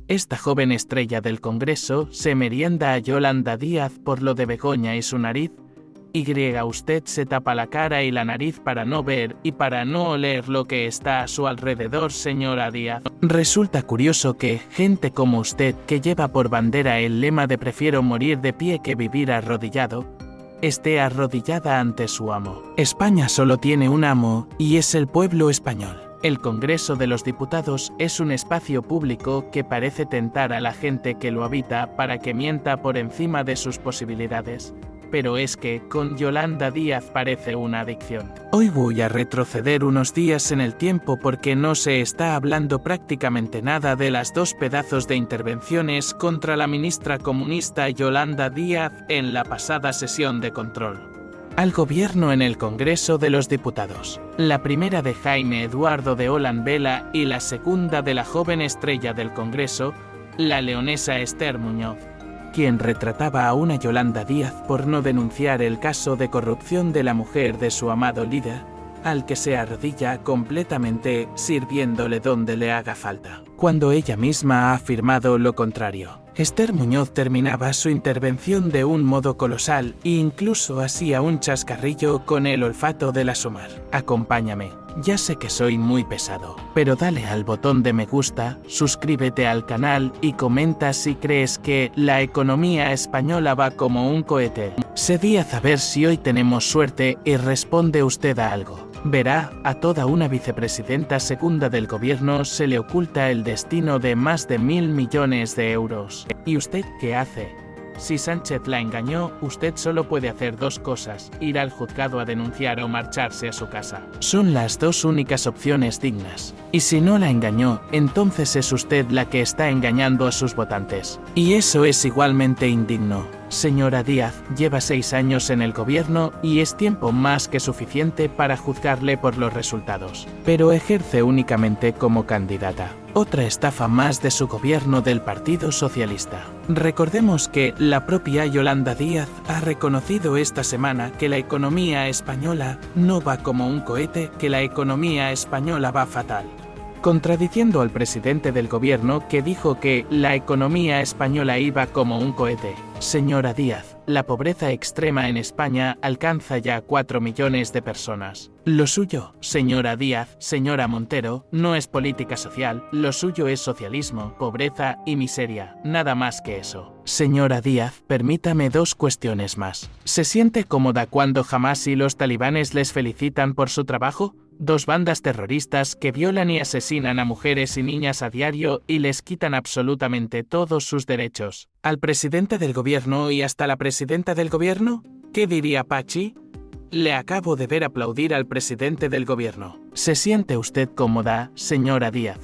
Esta joven estrella del Congreso se merienda a Yolanda Díaz por lo de Begoña y su nariz. Usted se tapa la cara y la nariz para no ver y para no oler lo que está a su alrededor, señora Díaz. Resulta curioso que gente como usted, que lleva por bandera el lema de prefiero morir de pie que vivir arrodillado, esté arrodillada ante su amo. España solo tiene un amo, y es el pueblo español. El Congreso de los Diputados es un espacio público que parece tentar a la gente que lo habita para que mienta por encima de sus posibilidades. Pero es que, con Yolanda Díaz parece una adicción. Hoy voy a retroceder unos días en el tiempo porque no se está hablando prácticamente nada de las dos pedazos de intervenciones contra la ministra comunista Yolanda Díaz en la pasada sesión de control al gobierno en el Congreso de los Diputados. La primera de Jaime Eduardo de Holland Vela y la segunda de la joven estrella del Congreso, la leonesa Esther Muñoz, quien retrataba a una Yolanda Díaz por no denunciar el caso de corrupción de la mujer de su amado líder, al que se arrodilla completamente sirviéndole donde le haga falta, cuando ella misma ha afirmado lo contrario. Esther Muñoz terminaba su intervención de un modo colosal e incluso hacía un chascarrillo con el olfato de la Sumar. Acompáñame. Ya sé que soy muy pesado, pero dale al botón de me gusta, suscríbete al canal y comenta si crees que la economía española va como un cohete. Sé Díaz a ver si hoy tenemos suerte y responde usted a algo. Verá, a toda una vicepresidenta segunda del gobierno se le oculta el destino de más de 1.000 millones de euros. ¿Y usted qué hace? Si Sánchez la engañó, usted solo puede hacer dos cosas: ir al juzgado a denunciar o marcharse a su casa. Son las dos únicas opciones dignas. Y si no la engañó, entonces es usted la que está engañando a sus votantes. Y eso es igualmente indigno. Señora Díaz, lleva 6 años en el gobierno y es tiempo más que suficiente para juzgarle por los resultados. Pero ejerce únicamente como candidata. Otra estafa más de su gobierno del Partido Socialista. Recordemos que la propia Yolanda Díaz ha reconocido esta semana que la economía española no va como un cohete, que la economía española va fatal, contradiciendo al presidente del gobierno que dijo que la economía española iba como un cohete. Señora Díaz, la pobreza extrema en España alcanza ya 4 millones de personas. Lo suyo, señora Díaz, señora Montero, no es política social, lo suyo es socialismo, pobreza y miseria, nada más que eso. Señora Díaz, permítame 2 cuestiones más. ¿Se siente cómoda cuando Hamás y los talibanes les felicitan por su trabajo? 2 bandas terroristas que violan y asesinan a mujeres y niñas a diario y les quitan absolutamente todos sus derechos. ¿Al presidente del gobierno y hasta la presidenta del gobierno? ¿Qué diría Pachi? Le acabo de ver aplaudir al presidente del gobierno. ¿Se siente usted cómoda, señora Díaz?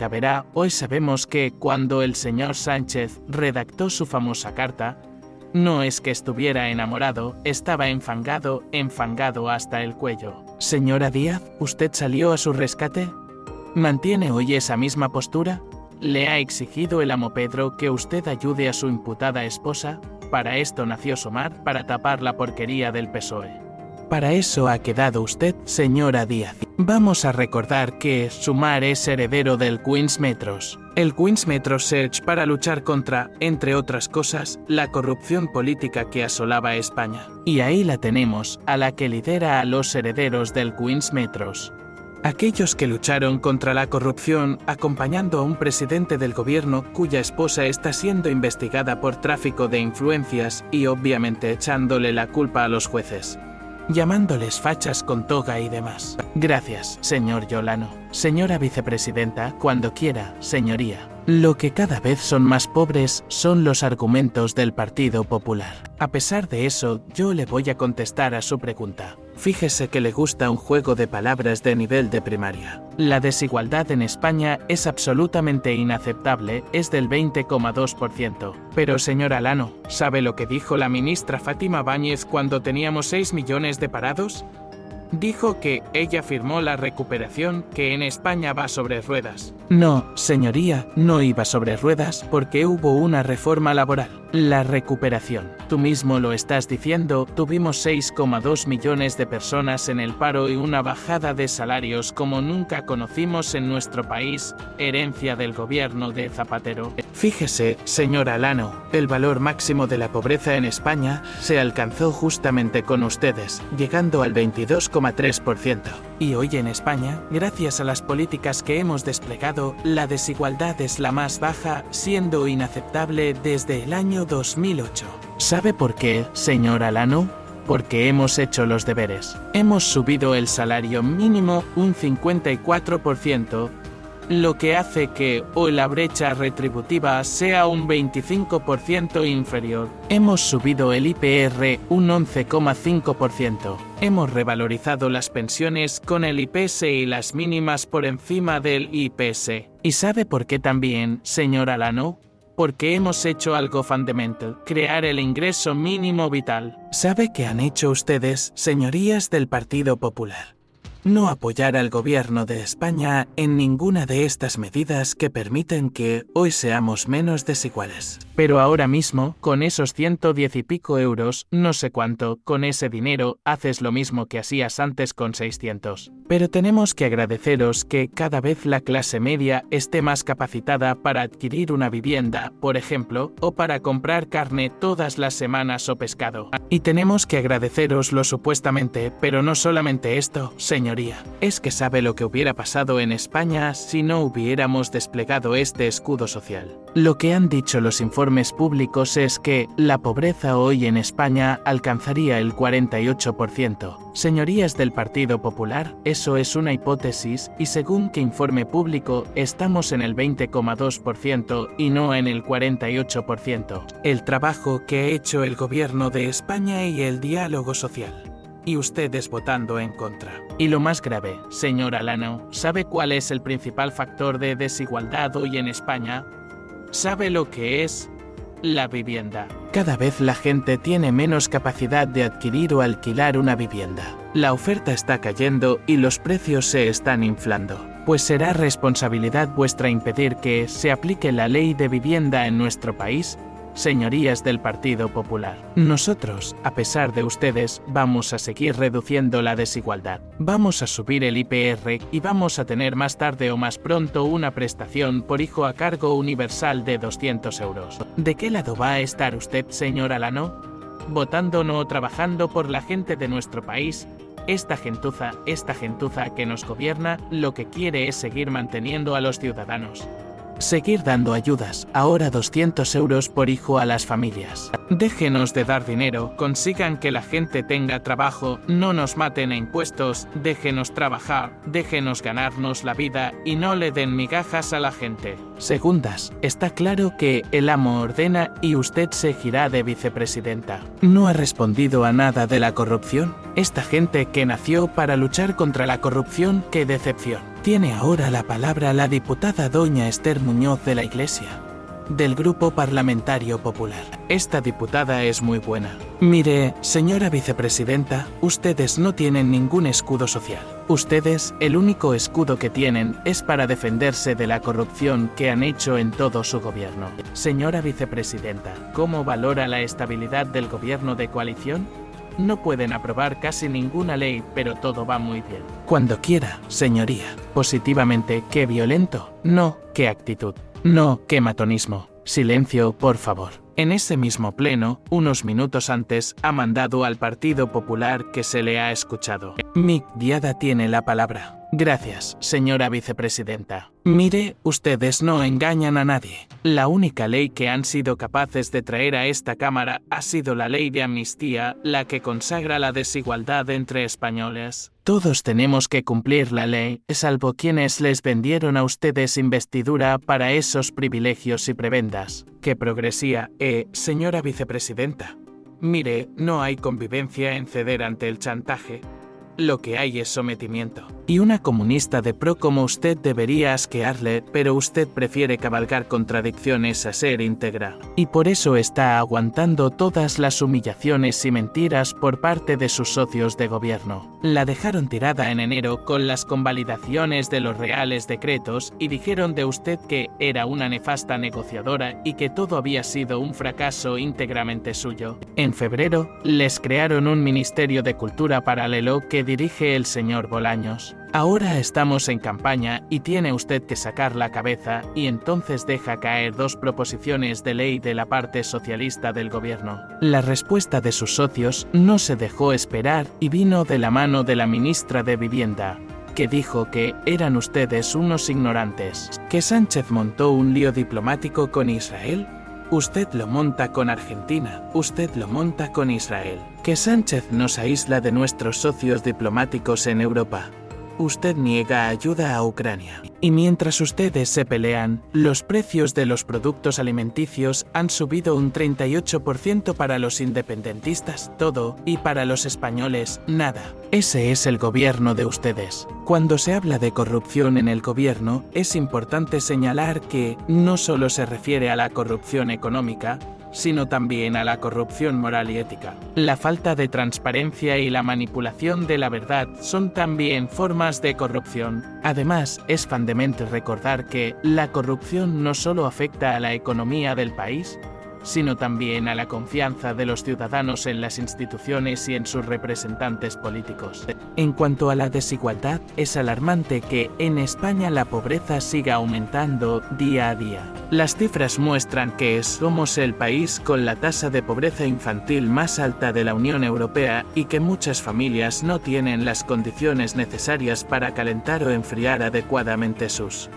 Verá, hoy sabemos que cuando el señor Sánchez redactó su famosa carta, no es que estuviera enamorado, estaba enfangado hasta el cuello. Señora Díaz, ¿usted salió a su rescate? ¿Mantiene hoy esa misma postura? ¿Le ha exigido el amo Pedro que usted ayude a su imputada esposa? Para esto nació Sumar, para tapar la porquería del PSOE. Para eso ha quedado usted, señora Díaz. Vamos a recordar que Sumar es heredero del Queen's Metros. El Queen's Metro Search para luchar contra, entre otras cosas, la corrupción política que asolaba a España. Y ahí la tenemos, a la que lidera a los herederos del Queen's Metros. Aquellos que lucharon contra la corrupción acompañando a un presidente del gobierno cuya esposa está siendo investigada por tráfico de influencias y obviamente echándole la culpa a los jueces, llamándoles fachas con toga y demás. Gracias, señor Yolano. Señora vicepresidenta, cuando quiera, señoría. Lo que cada vez son más pobres son los argumentos del Partido Popular. A pesar de eso, yo le voy a contestar a su pregunta. Fíjese que le gusta un juego de palabras de nivel de primaria. La desigualdad en España es absolutamente inaceptable, es del 20,2%. Pero señora Lano, ¿sabe lo que dijo la ministra Fátima Báñez cuando teníamos 6 millones de parados? Dijo que ella firmó la recuperación, que en España va sobre ruedas. No, señoría, no iba sobre ruedas porque hubo una reforma laboral. La recuperación. Tú mismo lo estás diciendo, tuvimos 6,2 millones de personas en el paro y una bajada de salarios como nunca conocimos en nuestro país, herencia del gobierno de Zapatero. Fíjese, señora Lano, el valor máximo de la pobreza en España se alcanzó justamente con ustedes, llegando al 22,3%. Y hoy en España, gracias a las políticas que hemos desplegado, la desigualdad es la más baja, siendo inaceptable desde el año 2008. ¿Sabe por qué, señora Lano? Porque hemos hecho los deberes. Hemos subido el salario mínimo un 54%, lo que hace que hoy la brecha retributiva sea un 25% inferior. Hemos subido el IPR un 11,5%. Hemos revalorizado las pensiones con el IPS y las mínimas por encima del IPS. ¿Y sabe por qué también, señora Lano? Porque hemos hecho algo fundamental, crear el ingreso mínimo vital. ¿Sabe qué han hecho ustedes, señorías del Partido Popular? No apoyar al gobierno de España en ninguna de estas medidas que permiten que hoy seamos menos desiguales. Pero ahora mismo, con esos 110 y pico euros, no sé cuánto, con ese dinero, haces lo mismo que hacías antes con 600. Pero tenemos que agradeceros que cada vez la clase media esté más capacitada para adquirir una vivienda, por ejemplo, o para comprar carne todas las semanas o pescado. Y tenemos que agradeceroslo supuestamente, pero no solamente esto, señor. Es que sabe lo que hubiera pasado en España si no hubiéramos desplegado este escudo social. Lo que han dicho los informes públicos es que la pobreza hoy en España alcanzaría el 48%. Señorías del Partido Popular, eso es una hipótesis y según qué informe público estamos en el 20,2% y no en el 48%. El trabajo que ha hecho el gobierno de España y el diálogo social. Y ustedes votando en contra. Y lo más grave, señora Lano, ¿sabe cuál es el principal factor de desigualdad hoy en España? ¿Sabe lo que es? La vivienda. Cada vez la gente tiene menos capacidad de adquirir o alquilar una vivienda. La oferta está cayendo y los precios se están inflando. Pues será responsabilidad vuestra impedir que se aplique la ley de vivienda en nuestro país. Señorías del Partido Popular, nosotros, a pesar de ustedes, vamos a seguir reduciendo la desigualdad. Vamos a subir el IPR y vamos a tener más tarde o más pronto una prestación por hijo a cargo universal de 200 euros. ¿De qué lado va a estar usted, señora Lano? ¿Votando o trabajando por la gente de nuestro país? Esta gentuza que nos gobierna, lo que quiere es seguir manteniendo a los ciudadanos. Seguir dando ayudas, ahora 200 euros por hijo a las familias. Déjenos de dar dinero, consigan que la gente tenga trabajo, no nos maten a impuestos, déjenos trabajar, déjenos ganarnos la vida y no le den migajas a la gente. Segundas, está claro que el amo ordena y usted seguirá de vicepresidenta. ¿No ha respondido a nada de la corrupción? Esta gente que nació para luchar contra la corrupción, ¡qué decepción! Tiene ahora la palabra la diputada doña Esther Muñoz de la Iglesia, del Grupo Parlamentario Popular. Esta diputada es muy buena. Mire, señora vicepresidenta, ustedes no tienen ningún escudo social. Ustedes, el único escudo que tienen es para defenderse de la corrupción que han hecho en todo su gobierno. Señora vicepresidenta, ¿cómo valora la estabilidad del gobierno de coalición? No pueden aprobar casi ninguna ley, pero todo va muy bien. Cuando quiera, señoría. Positivamente, qué violento. No, qué actitud. No, qué matonismo. Silencio, por favor. En ese mismo pleno, unos minutos antes, ha mandado al Partido Popular que se le ha escuchado. Mick Diada tiene la palabra. Gracias, señora vicepresidenta. Mire, ustedes no engañan a nadie. La única ley que han sido capaces de traer a esta Cámara ha sido la ley de amnistía, la que consagra la desigualdad entre españoles. Todos tenemos que cumplir la ley, salvo quienes les vendieron a ustedes investidura para esos privilegios y prebendas. ¡Qué progresía, señora vicepresidenta! Mire, no hay convivencia en ceder ante el chantaje. lo que hay es sometimiento. Y una comunista de pro como usted debería asquearle, pero usted prefiere cabalgar contradicciones a ser íntegra. Y por eso está aguantando todas las humillaciones y mentiras por parte de sus socios de gobierno. La dejaron tirada en enero con las convalidaciones de los reales decretos y dijeron de usted que era una nefasta negociadora y que todo había sido un fracaso íntegramente suyo. En febrero, les crearon un Ministerio de Cultura paralelo que dirige el señor Bolaños. Ahora estamos en campaña y tiene usted que sacar la cabeza y entonces deja caer 2 proposiciones de ley de la parte socialista del gobierno. La respuesta de sus socios no se dejó esperar y vino de la mano de la ministra de Vivienda, que dijo que eran ustedes unos ignorantes, que Sánchez montó un lío diplomático con Israel. Usted lo monta con Argentina, usted lo monta con Israel. Que Sánchez nos aísla de nuestros socios diplomáticos en Europa. Usted niega ayuda a Ucrania. Y mientras ustedes se pelean, los precios de los productos alimenticios han subido un 38% para los independentistas, todo, y para los españoles, nada. Ese es el gobierno de ustedes. Cuando se habla de corrupción en el gobierno, es importante señalar que no solo se refiere a la corrupción económica, sino también a la corrupción moral y ética. La falta de transparencia y la manipulación de la verdad son también formas de corrupción. Además, es fundamental recordar que la corrupción no solo afecta a la economía del país, sino también a la confianza de los ciudadanos en las instituciones y en sus representantes políticos. En cuanto a la desigualdad, es alarmante que en España la pobreza siga aumentando día a día. Las cifras muestran que somos el país con la tasa de pobreza infantil más alta de la Unión Europea y que muchas familias no tienen las condiciones necesarias para calentar o enfriar adecuadamente sus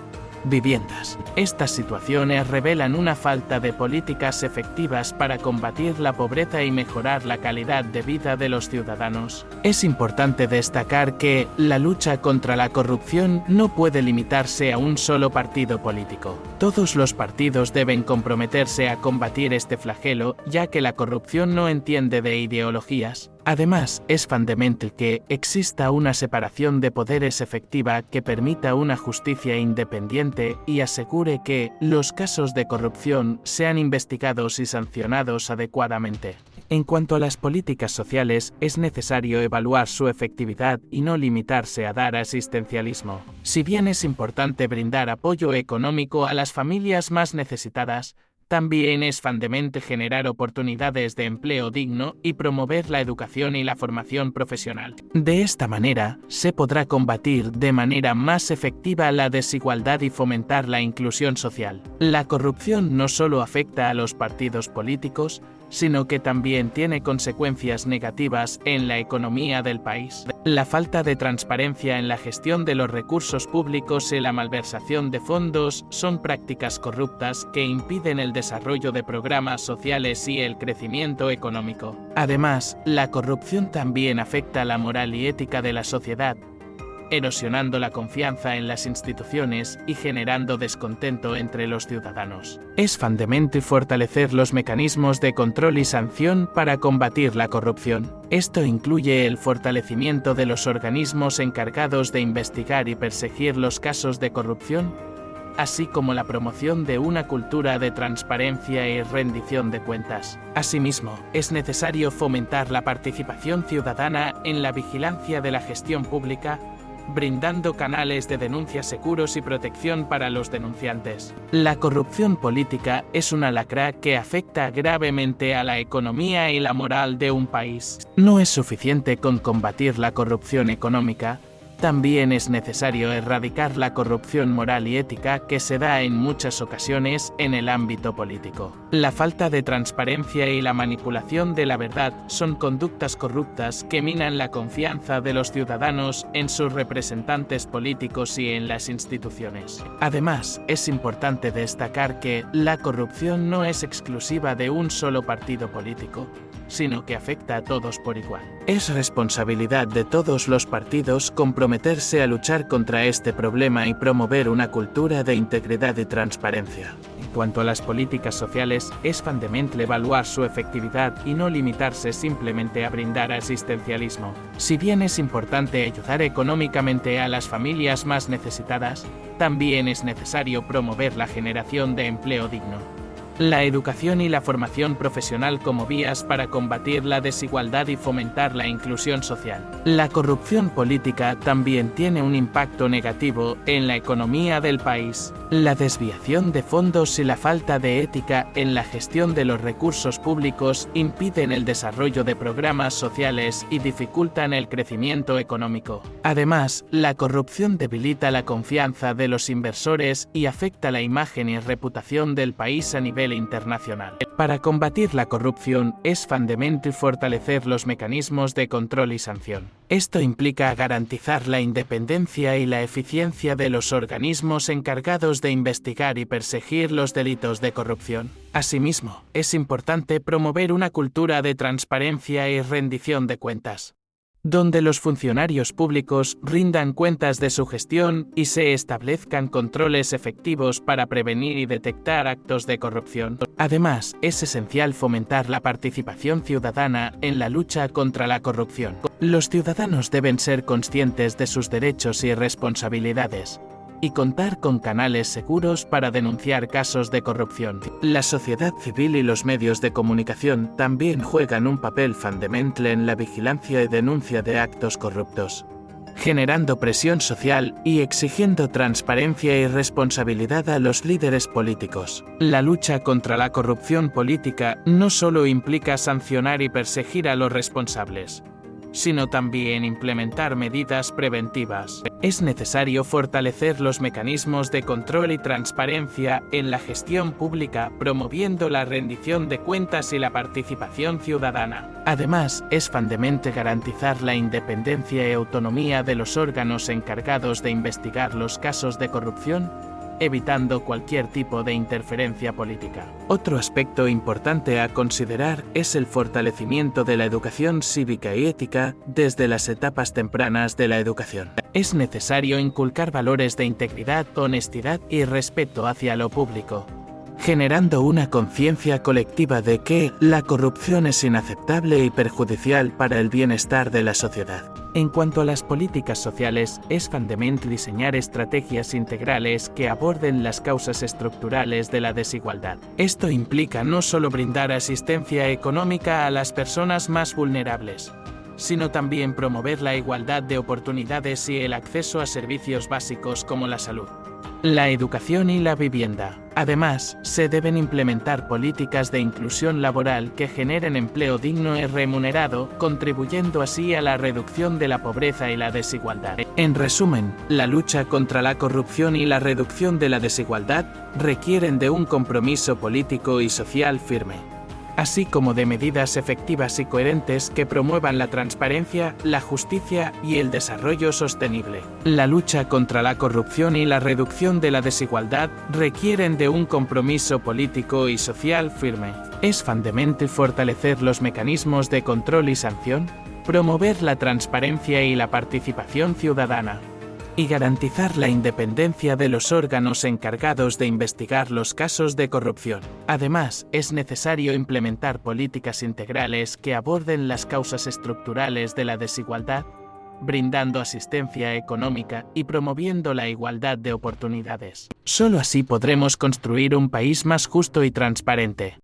viviendas. Estas situaciones revelan una falta de políticas efectivas para combatir la pobreza y mejorar la calidad de vida de los ciudadanos. Es importante destacar que la lucha contra la corrupción no puede limitarse a un solo partido político. Todos los partidos deben comprometerse a combatir este flagelo, ya que la corrupción no entiende de ideologías. Además, es fundamental que exista una separación de poderes efectiva que permita una justicia independiente y asegure que los casos de corrupción sean investigados y sancionados adecuadamente. En cuanto a las políticas sociales, es necesario evaluar su efectividad y no limitarse a dar asistencialismo. Si bien es importante brindar apoyo económico a las familias más necesitadas, también es fundamental generar oportunidades de empleo digno y promover la educación y la formación profesional. De esta manera, se podrá combatir de manera más efectiva la desigualdad y fomentar la inclusión social. La corrupción no solo afecta a los partidos políticos, sino que también tiene consecuencias negativas en la economía del país. La falta de transparencia en la gestión de los recursos públicos y la malversación de fondos son prácticas corruptas que impiden el desarrollo de programas sociales y el crecimiento económico. Además, la corrupción también afecta la moral y ética de la sociedad, erosionando la confianza en las instituciones y generando descontento entre los ciudadanos. Es fundamental fortalecer los mecanismos de control y sanción para combatir la corrupción. Esto incluye el fortalecimiento de los organismos encargados de investigar y perseguir los casos de corrupción, así como la promoción de una cultura de transparencia y rendición de cuentas. Asimismo, es necesario fomentar la participación ciudadana en la vigilancia de la gestión pública, brindando canales de denuncia seguros y protección para los denunciantes. La corrupción política es una lacra que afecta gravemente a la economía y la moral de un país. No es suficiente con combatir la corrupción económica, también es necesario erradicar la corrupción moral y ética que se da en muchas ocasiones en el ámbito político. La falta de transparencia y la manipulación de la verdad son conductas corruptas que minan la confianza de los ciudadanos en sus representantes políticos y en las instituciones. Además, es importante destacar que la corrupción no es exclusiva de un solo partido político, sino que afecta a todos por igual. Es responsabilidad de todos los partidos comprometerse a luchar contra este problema y promover una cultura de integridad y transparencia. En cuanto a las políticas sociales, es fundamental evaluar su efectividad y no limitarse simplemente a brindar asistencialismo. Si bien es importante ayudar económicamente a las familias más necesitadas, también es necesario promover la generación de empleo digno. La educación y la formación profesional como vías para combatir la desigualdad y fomentar la inclusión social. La corrupción política también tiene un impacto negativo en la economía del país. La desviación de fondos y la falta de ética en la gestión de los recursos públicos impiden el desarrollo de programas sociales y dificultan el crecimiento económico. Además, la corrupción debilita la confianza de los inversores y afecta la imagen y reputación del país a nivel internacional. Para combatir la corrupción, es fundamental fortalecer los mecanismos de control y sanción. Esto implica garantizar la independencia y la eficiencia de los organismos encargados de investigar y perseguir los delitos de corrupción. Asimismo, es importante promover una cultura de transparencia y rendición de cuentas, donde los funcionarios públicos rindan cuentas de su gestión y se establezcan controles efectivos para prevenir y detectar actos de corrupción. Además, es esencial fomentar la participación ciudadana en la lucha contra la corrupción. Los ciudadanos deben ser conscientes de sus derechos y responsabilidades y contar con canales seguros para denunciar casos de corrupción. La sociedad civil y los medios de comunicación también juegan un papel fundamental en la vigilancia y denuncia de actos corruptos, generando presión social y exigiendo transparencia y responsabilidad a los líderes políticos. La lucha contra la corrupción política no solo implica sancionar y perseguir a los responsables, sino también implementar medidas preventivas. Es necesario fortalecer los mecanismos de control y transparencia en la gestión pública, promoviendo la rendición de cuentas y la participación ciudadana. Además, es fundamental garantizar la independencia y autonomía de los órganos encargados de investigar los casos de corrupción, evitando cualquier tipo de interferencia política. Otro aspecto importante a considerar es el fortalecimiento de la educación cívica y ética desde las etapas tempranas de la educación. Es necesario inculcar valores de integridad, honestidad y respeto hacia lo público, generando una conciencia colectiva de que la corrupción es inaceptable y perjudicial para el bienestar de la sociedad. En cuanto a las políticas sociales, es fundamental diseñar estrategias integrales que aborden las causas estructurales de la desigualdad. Esto implica no solo brindar asistencia económica a las personas más vulnerables, sino también promover la igualdad de oportunidades y el acceso a servicios básicos como la salud, la educación y la vivienda. Además, se deben implementar políticas de inclusión laboral que generen empleo digno y remunerado, contribuyendo así a la reducción de la pobreza y la desigualdad. En resumen, la lucha contra la corrupción y la reducción de la desigualdad requieren de un compromiso político y social firme, así como de medidas efectivas y coherentes que promuevan la transparencia, la justicia y el desarrollo sostenible. La lucha contra la corrupción y la reducción de la desigualdad requieren de un compromiso político y social firme. Es fundamental fortalecer los mecanismos de control y sanción, promover la transparencia y la participación ciudadana, y garantizar la independencia de los órganos encargados de investigar los casos de corrupción. Además, es necesario implementar políticas integrales que aborden las causas estructurales de la desigualdad, brindando asistencia económica y promoviendo la igualdad de oportunidades. Solo así podremos construir un país más justo y transparente.